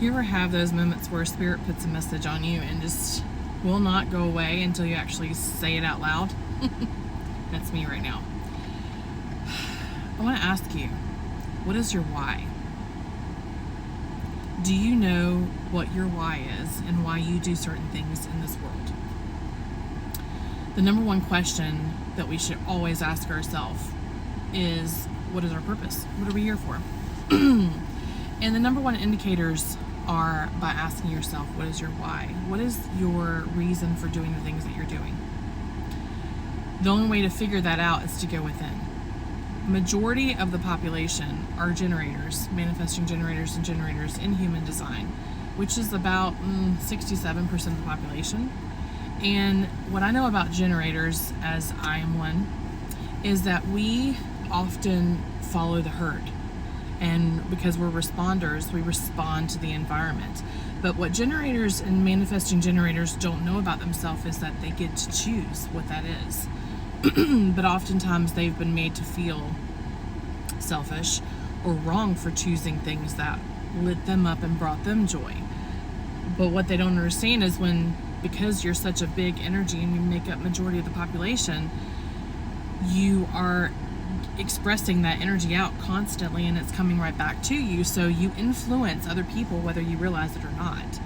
You ever have those moments where Spirit puts a message on you and just will not go away until you actually say it out loud? That's me right now. I want to ask you, what is your why? Do you know what your why is and why you do certain things in this world? The number one question that we should always ask ourselves is, what is our purpose? What are we here for? And the number one indicators are by asking yourself, what is your why? What is your reason for doing the things that you're doing? The only way to figure that out is to go within. Majority of the population are generators, manifesting generators and generators in human design, which is about 67% of the population. And what I know about generators, as I am one, is that we often follow the herd. And because we're responders, we respond to the environment. But what generators and manifesting generators don't know about themselves is that they get to choose what that is. But oftentimes they've been made to feel selfish or wrong for choosing things that lit them up and brought them joy. But what they don't understand is because you're such a big energy and you make up majority of the population, you are expressing that energy out constantly and it's coming right back to you. So you influence other people whether you realize it or not.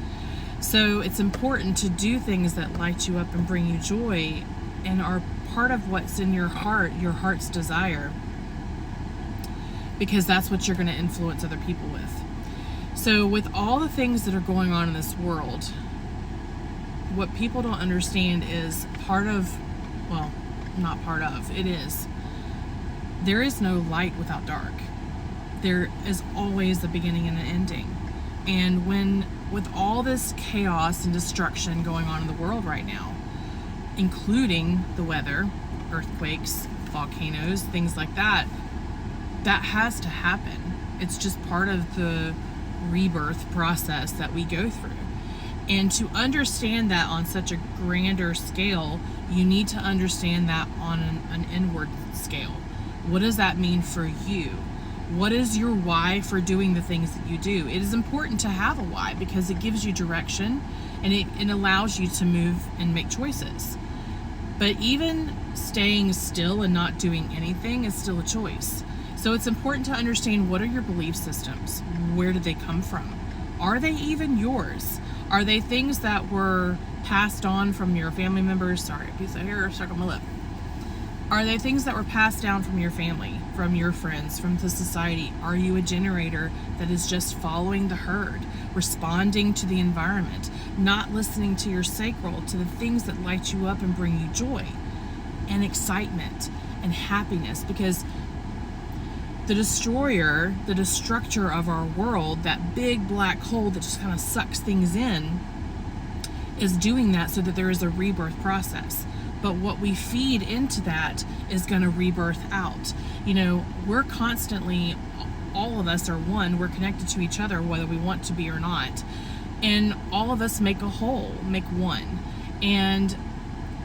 So it's important to do things that light you up and bring you joy and are part of what's in your heart's desire, because that's what you're going to influence other people with. So with all the things that are going on in this world, what people don't understand is there is no light without dark. There is always a beginning and an ending. And with all this chaos and destruction going on in the world right now, including the weather, earthquakes, volcanoes, things like that, that has to happen. It's just part of the rebirth process that we go through. And to understand that on such a grander scale, you need to understand that on an inward scale. What does that mean for you? What is your why for doing the things that you do? It is important to have a why because it gives you direction and it allows you to move and make choices. But even staying still and not doing anything is still a choice. So it's important to understand, what are your belief systems? Where did they come from? Are they even yours? Are they things that were passed on from your family members? Sorry, a piece of hair stuck on my lip. Are they things that were passed down from your family, from your friends, from the society? Are you a generator that is just following the herd, responding to the environment, not listening to your sacral, to the things that light you up and bring you joy and excitement and happiness? Because the destroyer, the destructor of our world, that big black hole that just kind of sucks things in, is doing that so that there is a rebirth process. But what we feed into that is going to rebirth out. You know, we're constantly, all of us are one, we're connected to each other whether we want to be or not. And all of us make a whole, make one. And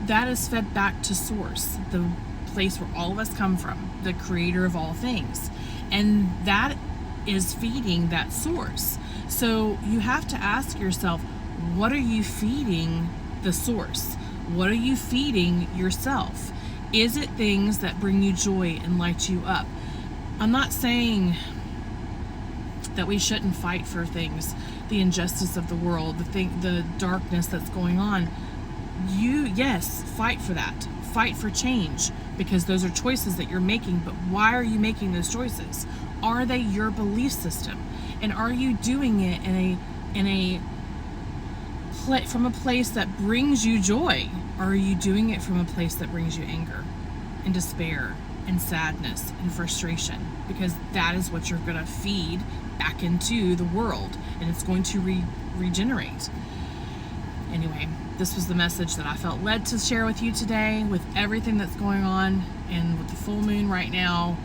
that is fed back to source, the place where all of us come from, the creator of all things. And that is feeding that source. So you have to ask yourself, what are you feeding the source? What are you feeding yourself? Is it things that bring you joy and light you up? I'm not saying that we shouldn't fight for things, the injustice of the world, the darkness that's going on. Yes, fight for that. Fight for change, because those are choices that you're making. But why are you making those choices? Are they your belief system? And are you doing it from a place that brings you joy? Or are you doing it from a place that brings you anger and despair and sadness and frustration? Because that is what you're going to feed back into the world, and it's going to regenerate. Anyway, this was the message that I felt led to share with you today. With everything that's going on and with the full moon right now,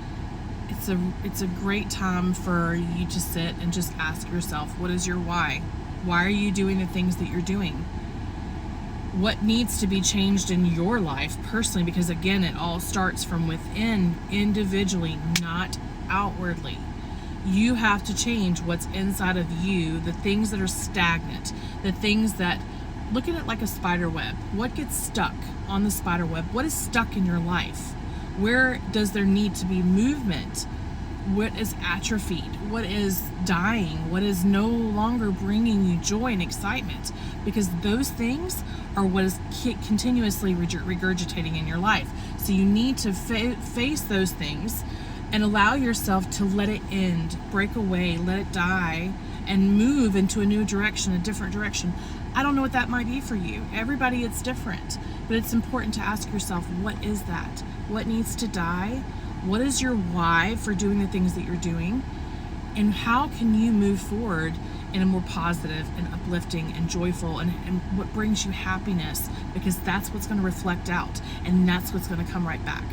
it's a great time for you to sit and just ask yourself, what is your why? Why are you doing the things that you're doing? What needs to be changed in your life personally? Because again, it all starts from within, individually, not outwardly. You have to change what's inside of you, the things that are stagnant, the things that, look at it like a spider web. What gets stuck on the spider web? What is stuck in your life? Where does there need to be movement? What is atrophied? What is dying? What is no longer bringing you joy and excitement? Because those things are what is continuously regurgitating in your life. So you need to face those things and allow yourself to let it end, break away, let it die, and move into a new direction, a different direction. I don't know what that might be for you. Everybody, it's different. But it's important to ask yourself, what is that? What needs to die? What is your why for doing the things that you're doing? And how can you move forward in a more positive and uplifting and joyful and what brings you happiness? Because that's what's going to reflect out, and that's what's going to come right back.